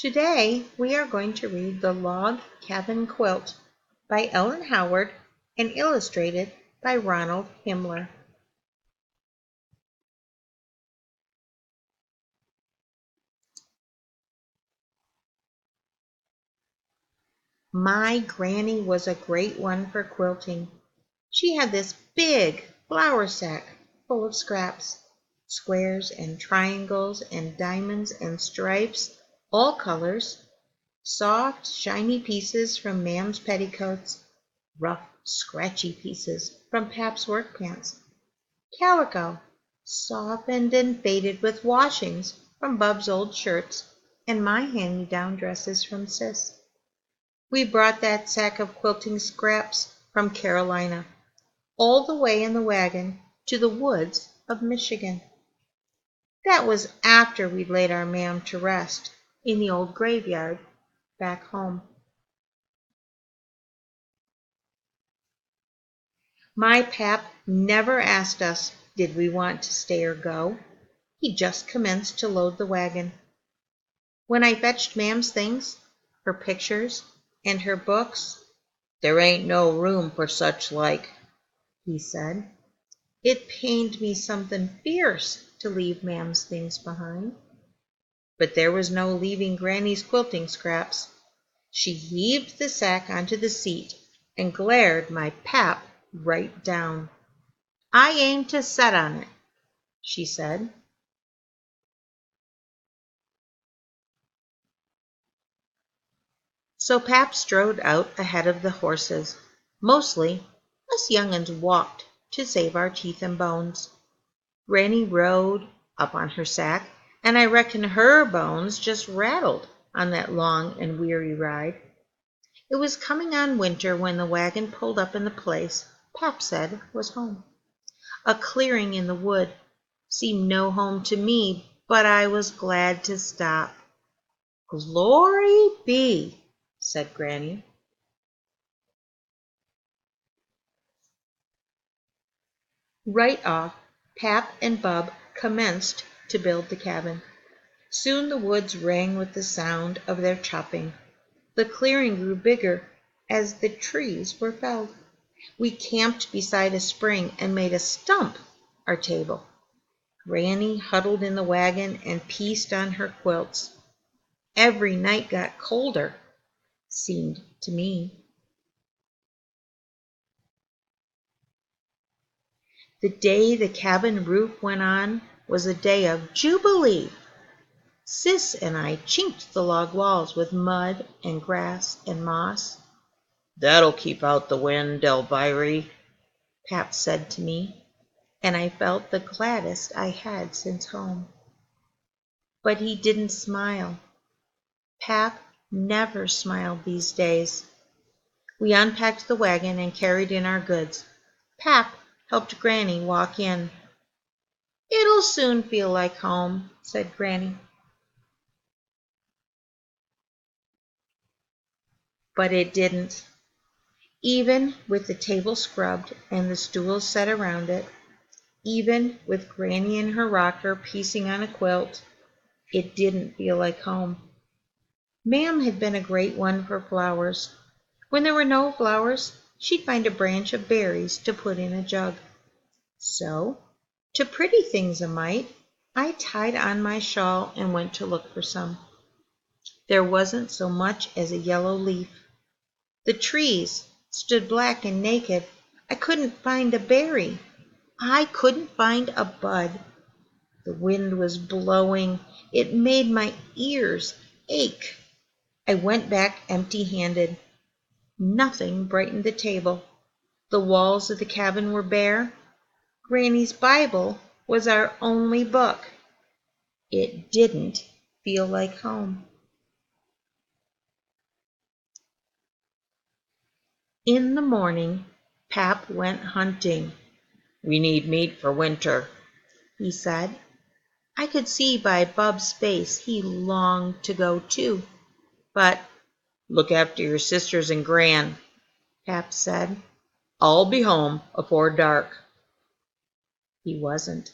Today we are going to read The Log Cabin Quilt by Ellen Howard and illustrated by Ronald Himmler. My granny was a great one for quilting. She had this big flour sack full of scraps, squares and triangles and diamonds and stripes, all colors, soft, shiny pieces from Mam's petticoats, rough, scratchy pieces from Pap's work pants, calico, softened and faded with washings from Bub's old shirts, and my hand-me-down dresses from Sis. We brought that sack of quilting scraps from Carolina, all the way in the wagon to the woods of Michigan. That was after we'd laid our Mam to rest in the old graveyard back home. My Pap never asked us did we want to stay or go. He just commenced to load the wagon. When I fetched Mam's things, her pictures and her books, "There ain't no room for such like," he said. It pained me something fierce to leave Mam's things behind. But there was no leaving Granny's quilting scraps. She heaved the sack onto the seat and glared my Pap right down. "I aim to set on it," she said. So Pap strode out ahead of the horses. Mostly, us young'uns walked to save our teeth and bones. Granny rode up on her sack, and I reckon her bones just rattled on that long and weary ride. It was coming on winter when the wagon pulled up in the place Pap said was home. A clearing in the wood seemed no home to me, but I was glad to stop. "Glory be," said Granny. Right off, Pap and Bub commenced to build the cabin. Soon the woods rang with the sound of their chopping. The clearing grew bigger as the trees were felled. We camped beside a spring and made a stump our table. Granny huddled in the wagon and pieced on her quilts. Every night got colder, seemed to me. The day the cabin roof went on was a day of jubilee. Sis and I chinked the log walls with mud and grass and moss. "That'll keep out the wind, Elviry," Pap said to me, and I felt the gladdest I had since home. But he didn't smile. Pap never smiled these days. We unpacked the wagon and carried in our goods. Pap helped Granny walk in. "It'll soon feel like home," said Granny. But it didn't. Even with the table scrubbed and the stools set around it, even with Granny in her rocker piecing on a quilt, it didn't feel like home. Mam had been a great one for flowers. When there were no flowers, she'd find a branch of berries to put in a jug. So, to pretty things a mite, I tied on my shawl and went to look for some. There wasn't so much as a yellow leaf. The trees stood black and naked. I couldn't find a berry. I couldn't find a bud. The wind was blowing. It made my ears ache. I went back empty-handed. Nothing brightened the table. The walls of the cabin were bare. Granny's Bible was our only book. It didn't feel like home. In the morning, Pap went hunting. "We need meat for winter," he said. I could see by Bub's face he longed to go too. But, "Look after your sisters and Gran," Pap said. "I'll be home afore dark." He wasn't.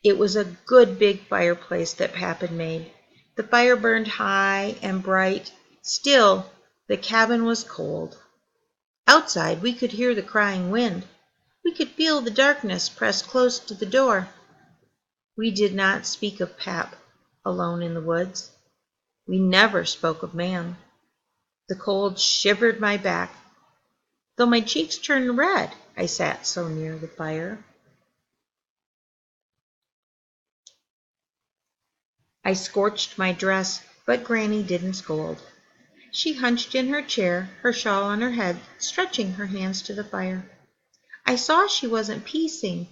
It was a good big fireplace that Pap had made. The fire burned high and bright. Still, the cabin was cold. Outside, we could hear the crying wind. We could feel the darkness press close to the door. We did not speak of Pap alone in the woods. We never spoke of Mam. The cold shivered my back. Though my cheeks turned red, I sat so near the fire. I scorched my dress, but Granny didn't scold. She hunched in her chair, her shawl on her head, stretching her hands to the fire. I saw she wasn't piecing,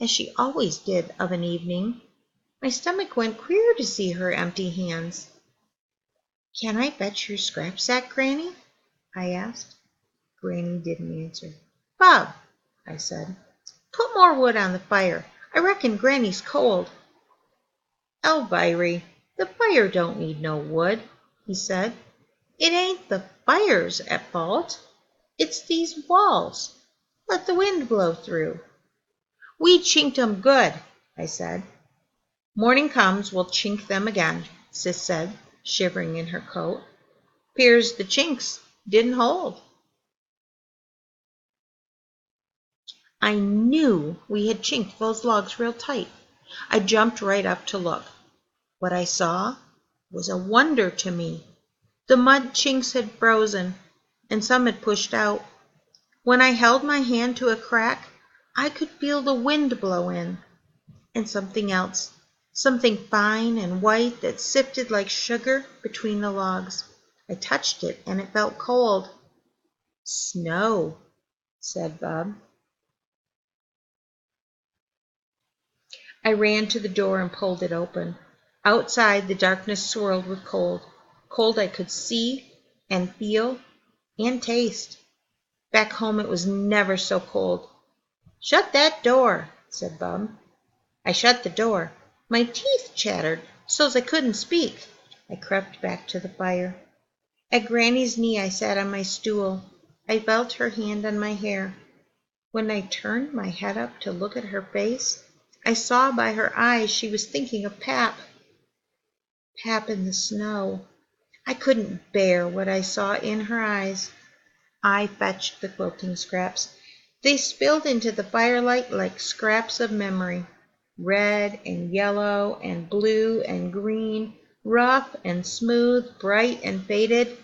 as she always did of an evening. My stomach went queer to see her empty hands. "Can I fetch your scrap sack, Granny?" I asked. Granny didn't answer. "Bob," I said, "put more wood on the fire. I reckon Granny's cold." "Elviry, the fire don't need no wood," he said. "It ain't the fire's at fault. It's these walls. Let the wind blow through." "We chinked 'em good," I said. "Morning comes, we'll chink them again," Sis said, shivering in her coat. "'Pears the chinks didn't hold." I knew we had chinked those logs real tight. I jumped right up to look. What I saw was a wonder to me. The mud chinks had frozen, and some had pushed out. When I held my hand to a crack, I could feel the wind blow in. And something else, something fine and white that sifted like sugar between the logs. I touched it, and it felt cold. "Snow," said Bub. I ran to the door and pulled it open. Outside, the darkness swirled with cold. Cold I could see and feel and taste. Back home it was never so cold. "Shut that door," said Bub. I shut the door. My teeth chattered so's I couldn't speak. I crept back to the fire. At Granny's knee I sat on my stool. I felt her hand on my hair. When I turned my head up to look at her face, I saw by her eyes she was thinking of Pap. Pap in the snow. I couldn't bear what I saw in her eyes. I fetched the quilting scraps. They spilled into the firelight like scraps of memory. Red and yellow and blue and green, rough and smooth, bright and faded,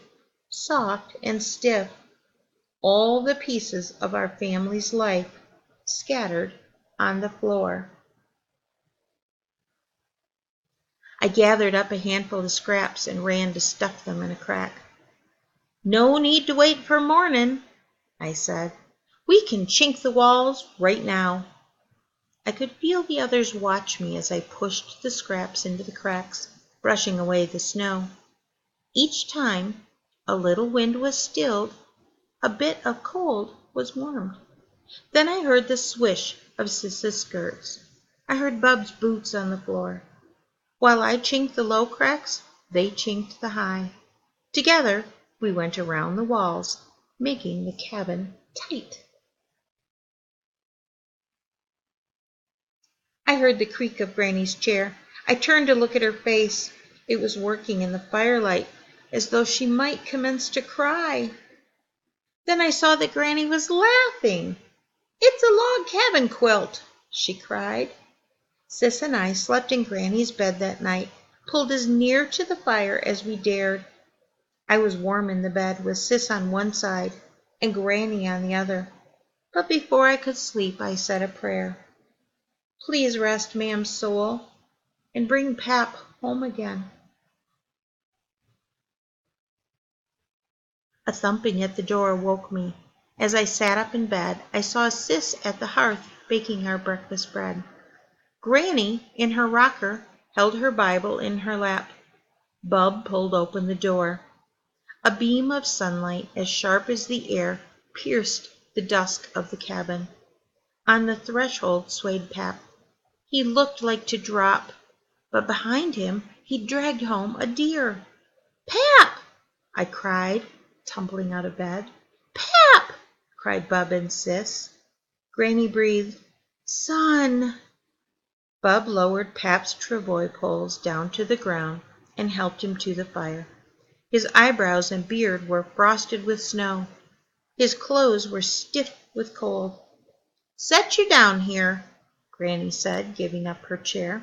soft and stiff. All the pieces of our family's life scattered on the floor. I gathered up a handful of scraps and ran to stuff them in a crack. "No need to wait for morning," I said. "We can chink the walls right now." I could feel the others watch me as I pushed the scraps into the cracks, brushing away the snow. Each time a little wind was stilled, a bit of cold was warmed. Then I heard the swish of Sis's skirts. I heard Bub's boots on the floor. While I chinked the low cracks, they chinked the high. Together we went around the walls, making the cabin tight. I heard the creak of Granny's chair. I turned to look at her face. It was working in the firelight as though she might commence to cry. Then I saw that Granny was laughing. "It's a log cabin quilt," she cried. Sis and I slept in Granny's bed that night, pulled as near to the fire as we dared. I was warm in the bed with Sis on one side and Granny on the other. But before I could sleep, I said a prayer. "Please rest Mam's soul and bring Pap home again." A thumping at the door woke me. As I sat up in bed, I saw Sis at the hearth baking our breakfast bread. Granny, in her rocker, held her Bible in her lap. Bub pulled open the door. A beam of sunlight as sharp as the air pierced the dusk of the cabin. On the threshold swayed Pap. He looked like to drop, but behind him he dragged home a deer. "Pap!" I cried, tumbling out of bed. "Pap!" cried Bub and Sis. Granny breathed, "Son!" Bub lowered Pap's travoy poles down to the ground and helped him to the fire. His eyebrows and beard were frosted with snow. His clothes were stiff with cold. "Set you down here," Granny said, giving up her chair.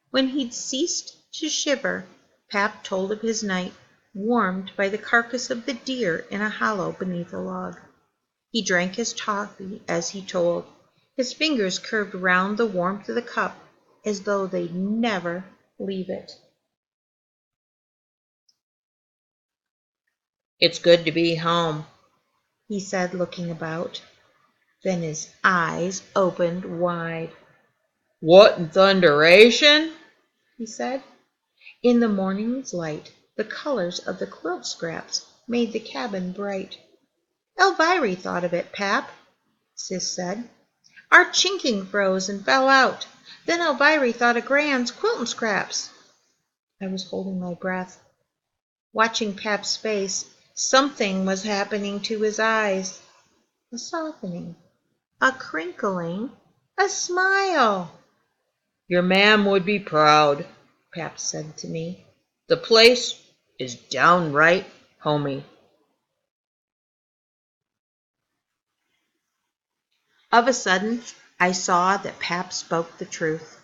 When he'd ceased to shiver, Pap told of his night, warmed by the carcass of the deer in a hollow beneath a log. He drank his coffee as he told. His fingers curved round the warmth of the cup as though they'd never leave it. "It's good to be home," he said, looking about. Then his eyes opened wide. "What in thunderation?" he said. In the morning's light, the colors of the quilt scraps made the cabin bright. "Elviry thought of it, Pap," Sis said. "Our chinking froze and fell out. Then Elviry thought of Gran's quiltin' scraps." I was holding my breath, watching Pap's face. Something was happening to his eyes. A softening, a crinkling, a smile. "Your mam would be proud," Pap said to me. "The place is downright homey." Of a sudden, I saw that Pap spoke the truth.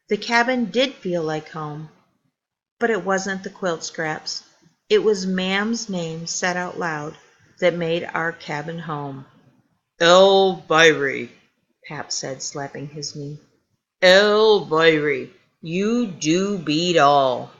The cabin did feel like home, but it wasn't the quilt scraps. It was Mam's name said out loud that made our cabin home. "Elviry," Pap said, slapping his knee. "Elviry, you do beat all."